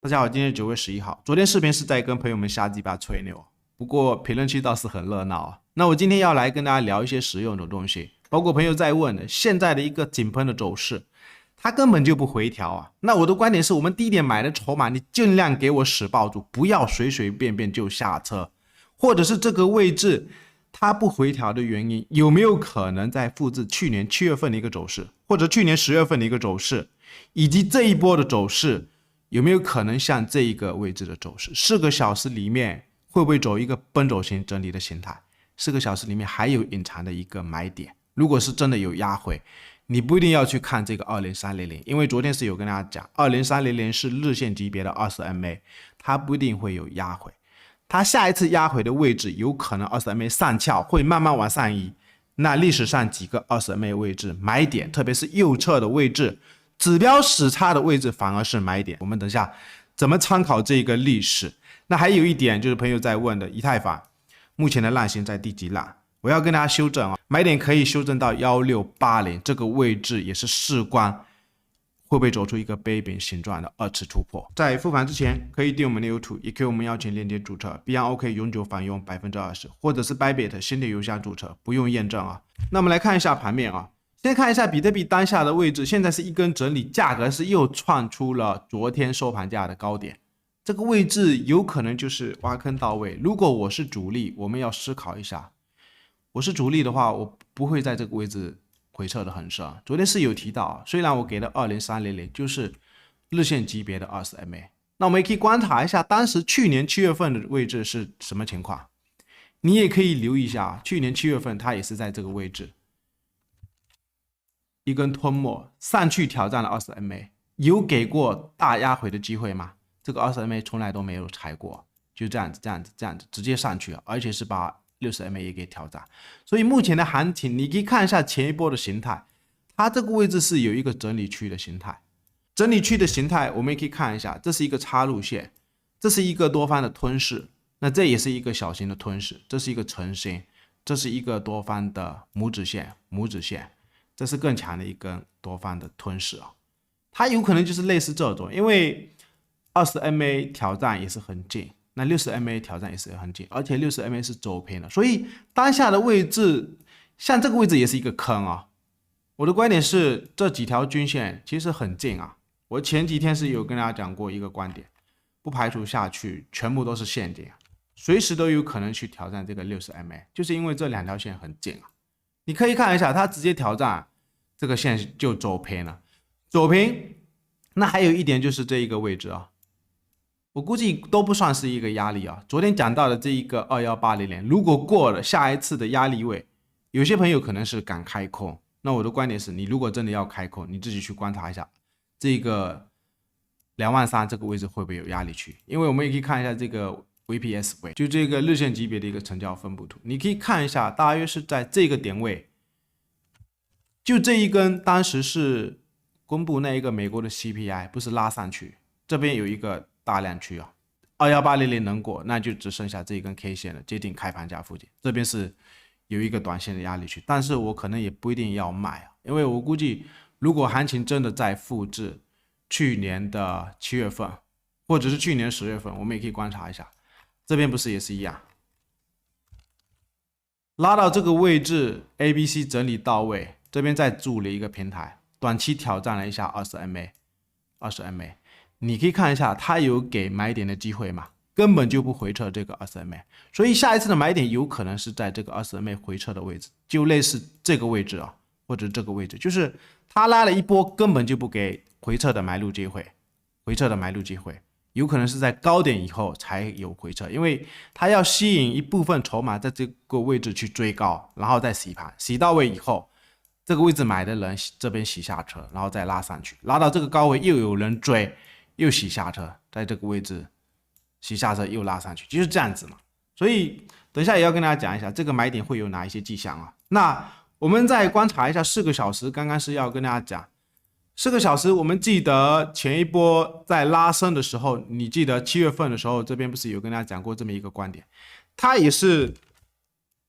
大家好，今天是9月11号。昨天视频是在跟朋友们瞎鸡巴吹牛，不过评论区倒是很热闹啊。那我今天要来跟大家聊一些实用的东西，包括朋友在问的现在的一个井喷的走势，它根本就不回调啊。那我的观点是我们低点买的筹码，你尽量给我死抱住，不要随随便便就下车，或者是这个位置它不回调的原因，有没有可能在复制去年7月份的一个走势，或者去年10月份的一个走势，以及这一波的走势？有没有可能像这一个位置的走势，4个小时里面会不会走一个奔走型整理的形态？4个小时里面还有隐藏的一个买点。如果是真的有压回，你不一定要去看这个20300，因为昨天是有跟大家讲，20300是日线级别的20MA， 它不一定会有压回。它下一次压回的位置有可能20MA上翘，会慢慢往上移。那历史上几个20MA位置买点，特别是右侧的位置。指标死叉的位置反而是买点，我们等下怎么参考这个历史？那还有一点就是朋友在问的，以太坊目前的浪形在第几浪？我要跟大家修正啊，买点可以修正到1680这个位置，也是事关会不会走出一个杯柄形状的2次突破。在复盘之前，可以订我们的 YouTube， 也可以我们邀请链接注册 ，BNOK 永久返用20%，或者是 Bybit 新的邮箱注册，不用验证啊。那我们来看一下盘面啊。先看一下比特币当下的位置，现在是一根整理，价格是又创出了昨天收盘价的高点，这个位置有可能就是挖坑到位。如果我是主力，我们要思考一下，我是主力的话，我不会在这个位置回撤的很深。昨天是有提到，虽然我给的20300就是日线级别的20MA， 那我们也可以观察一下当时去年7月份的位置是什么情况，你也可以留意一下，去年7月份它也是在这个位置。一根吞没上去挑战了20MA， 有给过大压回的机会吗？这个20MA 从来都没有踩过，就这样子直接上去了，而且是把60MA 也给挑战。所以目前的行情，你可以看一下前一波的形态，它这个位置是有一个整理区的形态。整理区的形态我们也可以看一下，这是一个插入线，这是一个多方的吞噬，那这也是一个小型的吞噬，这是一个成型，这是一个多方的拇指线。这是更强的一根多方的吞噬啊，它有可能就是类似这种，因为20MA 挑战也是很近，那60MA 挑战也是很近，而且60MA 是走平的，所以当下的位置像这个位置也是一个坑啊。我的观点是这几条均线其实很近啊，我前几天是有跟大家讲过一个观点，不排除下去全部都是陷阱，随时都有可能去挑战这个60MA， 就是因为这两条线很近啊。你可以看一下，它直接挑战这个线就走平了，走平。那还有一点就是这一个位置啊，我估计都不算是一个压力啊。昨天讲到的这一个21800，如果过了下一次的压力位，有些朋友可能是敢开空。那我的观点是，你如果真的要开空，你自己去观察一下这个23000这个位置会不会有压力区，因为我们也可以看一下这个。VPS 位就这个日线级别的一个成交分布图，你可以看一下，大约是在这个点位，就这一根当时是公布那一个美国的 CPI 不是拉上去，这边有一个大量区啊，21800能过，那就只剩下这一根 K 线了，接近开盘价附近，这边是有一个短线的压力区，但是我可能也不一定要卖啊，因为我估计如果行情真的在复制去年的7月份，或者是去年10月份，我们也可以观察一下。这边不是也是一样，拉到这个位置 ABC 整理到位，这边再筑了一个平台，短期挑战了一下20MA， 你可以看一下它有给买点的机会吗？根本就不回撤这个20MA， 所以下一次的买点有可能是在这个20MA 回撤的位置，就类似这个位置啊，或者这个位置，就是它拉了一波，根本就不给回撤的买入机会，有可能是在高点以后才有回撤，因为它要吸引一部分筹码在这个位置去追高，然后再洗盘，洗到位以后，这个位置买的人这边洗下车，然后再拉上去，拉到这个高位又有人追，又洗下车，在这个位置洗下车又拉上去，就是这样子嘛。所以等一下也要跟大家讲一下这个买点会有哪一些迹象啊。那我们再观察一下4个小时，刚刚是要跟大家讲。4个小时，我们记得前一波在拉升的时候，你记得7月份的时候，这边不是有跟大家讲过这么一个观点，它也是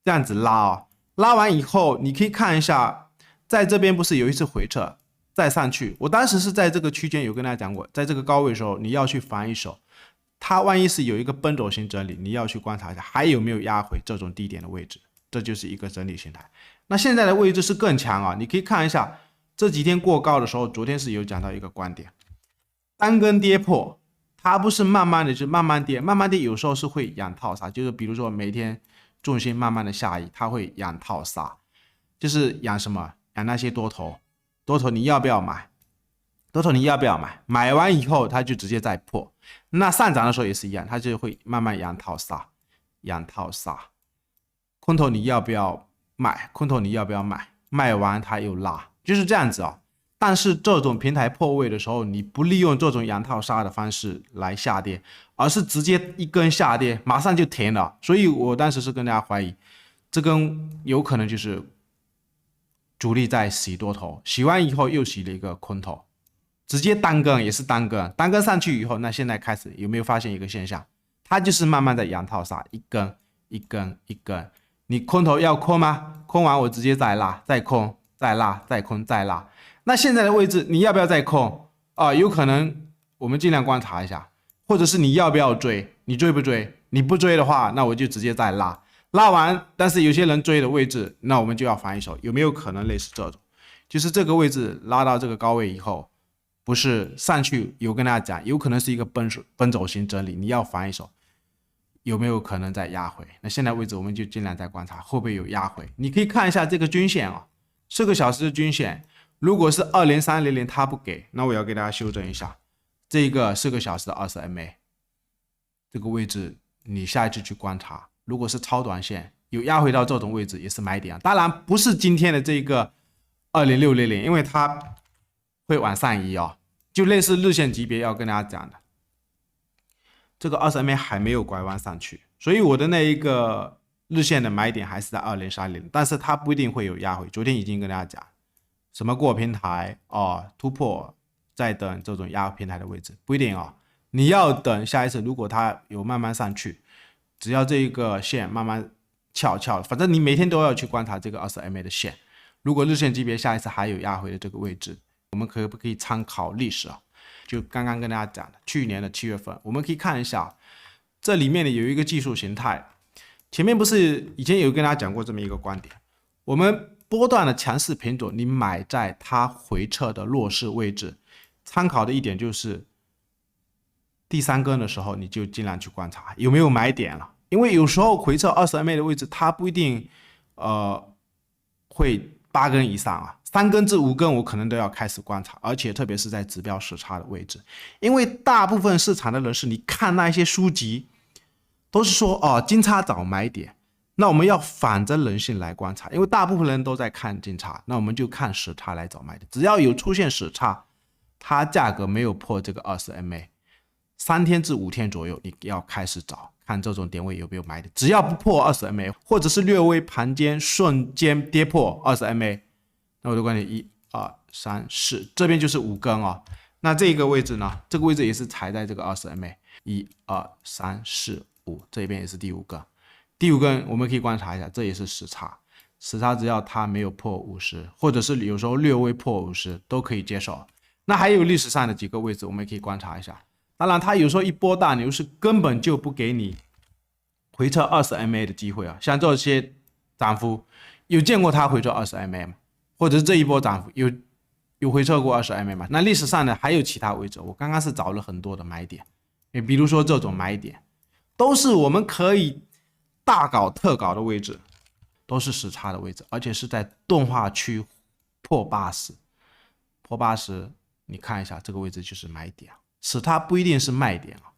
这样子拉啊，拉完以后，你可以看一下，在这边不是有一次回撤，再上去。我当时是在这个区间有跟大家讲过，在这个高位的时候，你要去防一手，它万一是有一个奔走型整理，你要去观察一下还有没有压回这种低点的位置，这就是一个整理形态。那现在的位置是更强啊，你可以看一下这几天过高的时候，昨天是有讲到一个观点，单根跌破，它不是慢慢的，就是慢慢跌，慢慢跌有时候是会养套杀，就是比如说每天重心慢慢的下移，它会养套杀，就是养什么？养那些多头，多头你要不要买？多头你要不要买？买完以后它就直接再破。那上涨的时候也是一样，它就会慢慢养套杀，养套杀。空头你要不要买？空头你要不要买？卖完它又拉，就是这样子啊。但是这种平台破位的时候，你不利用这种养套杀的方式来下跌，而是直接一根下跌，马上就停了。所以我当时是跟大家怀疑，这根有可能就是主力在洗多头，洗完以后又洗了一个空头，直接单根也是单根，单根上去以后，那现在开始有没有发现一个现象？它就是慢慢的养套杀，一根一根一根。你空头要空吗？空完我直接再拉，再空，再拉，再空，再拉。那现在的位置你要不要再空啊？有可能我们尽量观察一下，或者是你要不要追？你追不追？你不追的话，那我就直接再拉，拉完。但是有些人追的位置，那我们就要防一手，有没有可能类似这种？就是这个位置拉到这个高位以后，不是上去有跟大家讲，有可能是一个奔走型整理，你要防一手。有没有可能再压回？那现在位置我们就尽量再观察会不会有压回。你可以看一下这个均线啊，4个小时的均线，如果是20300它不给，那我要给大家修正一下，这个4个小时的20MA 这个位置，你下一次去观察，如果是超短线有压回到这种位置也是买点啊。当然不是今天的这个20600，因为它会往上移啊，就类似日线级别要跟大家讲的。这个20MA 还没有拐弯上去，所以我的那一个日线的买点还是在20300，但是它不一定会有压回。昨天已经跟大家讲，什么过平台突破，再等这种压平台的位置，不一定啊。你要等下一次，如果它有慢慢上去，只要这一个线慢慢翘，反正你每天都要去观察这个20MA 的线。如果日线级别下一次还有压回的这个位置，我们可不可以参考历史啊？就刚刚跟大家讲的，去年的7月份，我们可以看一下，这里面的有一个技术形态。前面不是以前有跟大家讲过这么一个观点，我们波段的强势品种，你买在它回撤的弱势位置，参考的一点就是第3根的时候，你就尽量去观察有没有买点了，因为有时候回撤20MA 的位置，它不一定会8根以上啊。3根至5根我可能都要开始观察，而且特别是在指标时差的位置，因为大部分市场的人士，你看那些书籍都是说金叉找买点，那我们要反着人性来观察，因为大部分人都在看金叉，那我们就看时差来找买点，只要有出现时差，它价格没有破这个20MA， 3天至5天左右你要开始找，看这种点位有没有买点，只要不破20MA， 或者是略微盘间瞬间跌破20MA，那我的观点1、2、3、4，这边就是5根哦。那这个位置呢？这个位置也是踩在这个20MA，1、2、3、4、5，这边也是第5根。第5根我们可以观察一下，这也是时差，时差只要它没有破50，或者是有时候略微破50都可以接受。那还有历史上的几个位置我们可以观察一下。当然，它有时候一波大牛是根本就不给你回撤20MA 的机会啊，像这些涨幅有见过它回撤20MA 吗？或者是这一波涨幅有回撤过20MA 吗？那历史上呢还有其他位置，我刚刚是找了很多的买点，比如说这种买点，都是我们可以大搞特搞的位置，都是时差的位置，而且是在钝化区破80，破80，你看一下这个位置就是买点，时差不一定是卖点啊，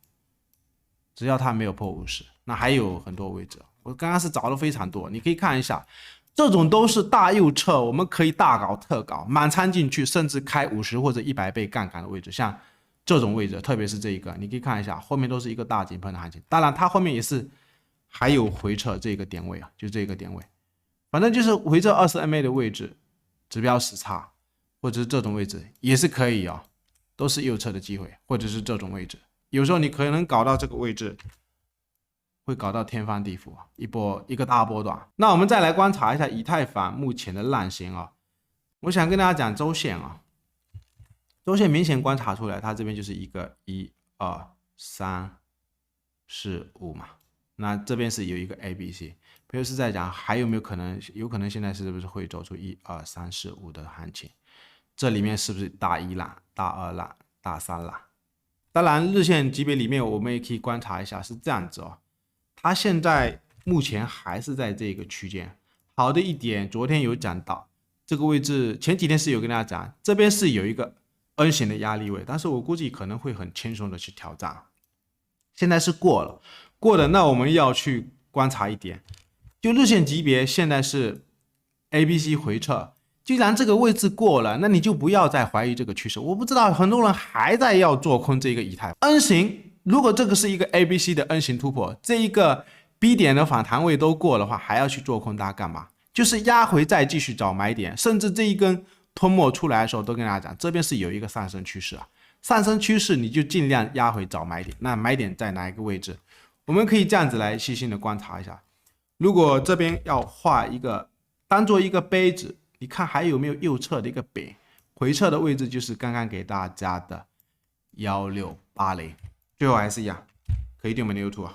只要它没有破50，那还有很多位置，我刚刚是找了非常多，你可以看一下。这种都是大右侧，我们可以大搞特搞，满仓进去，甚至开50或者100倍杠杆的位置，像这种位置，特别是这一个，你可以看一下，后面都是一个大井喷的行情。当然，它后面也是还有回撤这个点位啊，就这个点位，反正就是回撤20MA 的位置，指标时差，或者是这种位置也是可以啊，都是右侧的机会，或者是这种位置，有时候你可能搞到这个位置。会搞到天翻地覆，一个大波段。那我们再来观察一下以太坊目前的浪形啊，我想跟大家讲周线啊，周线明显观察出来，它这边就是一个1、2、3、4、5嘛，那这边是有一个 ABC。比如是在讲还有没有可能，有可能现在是不是会走出1、2、3、4、5的行情？这里面是不是大1浪、大2浪、大3浪？当然，日线级别里面我们也可以观察一下，是这样子哦。它现在目前还是在这个区间。好的一点，昨天有讲到这个位置，前几天是有跟大家讲，这边是有一个 N 型的压力位，但是我估计可能会很轻松的去挑战。现在是过了，那我们要去观察一点，就日线级别现在是 ABC 回撤。既然这个位置过了，那你就不要再怀疑这个趋势。我不知道很多人还在要做空这个以太 N 型，如果这个是一个 ABC 的 N 型突破，这一个 B 点的反弹位都过的话，还要去做空，大家干嘛？就是压回再继续找买点，甚至这一根吞没出来的时候，都跟大家讲，这边是有一个上升趋势啊，上升趋势你就尽量压回找买点。那买点在哪一个位置？我们可以这样子来细心的观察一下。如果这边要画一个，当做一个杯子。你看还有没有右侧的一个饼？回撤的位置就是刚刚给大家的1680。最后还是一样，可以订我们的 YouTube 啊。